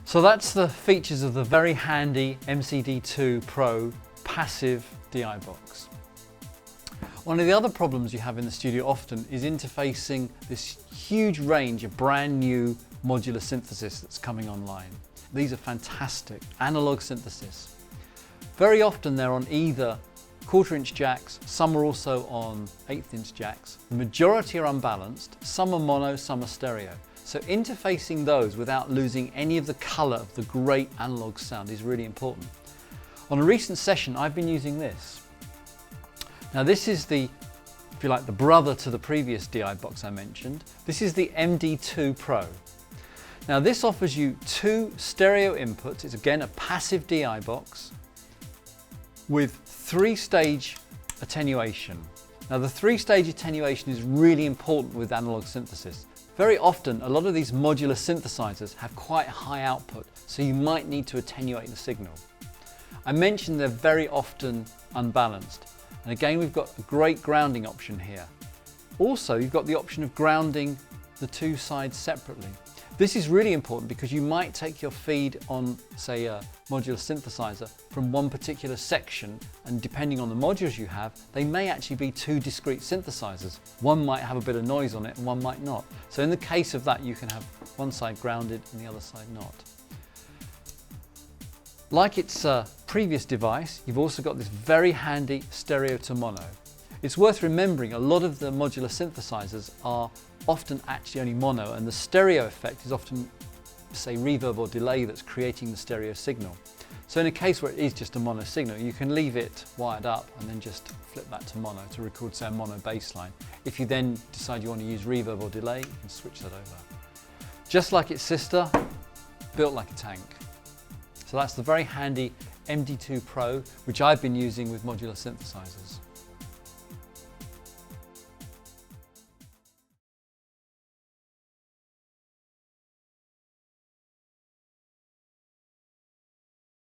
So that's the features of the very handy MD2 Pro passive DI box. One of the other problems you have in the studio often is interfacing this huge range of brand new modular synthesis that's coming online. These are fantastic analog synthesis. Very often they're on either 1/4 inch jacks, some are also on 1/8 inch jacks. The majority are unbalanced, some are mono, some are stereo. So interfacing those without losing any of the colour of the great analog sound is really important. On a recent session I've been using this. Now this is the, if you like, the brother to the previous DI box I mentioned. This is the MD2 Pro. Now this offers you 2 stereo inputs. It's again a passive DI box with 3-stage attenuation. Now the 3-stage attenuation is really important with analog synthesis. Very often a lot of these modular synthesizers have quite high output, so you might need to attenuate the signal. I mentioned they're very often unbalanced, and again we've got a great grounding option here. Also you've got the option of grounding the 2 sides separately. This is really important because you might take your feed on, say, a modular synthesizer from one particular section, and depending on the modules you have, they may actually be 2 discrete synthesizers. One might have a bit of noise on it and one might not. So in the case of that, you can have one side grounded and the other side not. Like its previous device, you've also got this very handy stereo to mono. It's worth remembering a lot of the modular synthesizers are often actually only mono, and the stereo effect is often, say, reverb or delay that's creating the stereo signal. So in a case where it is just a mono signal, you can leave it wired up and then just flip that to mono to record, say, a mono bass line. If you then decide you want to use reverb or delay, you can switch that over. Just like its sister, built like a tank. So that's the very handy MD2 Pro, which I've been using with modular synthesizers.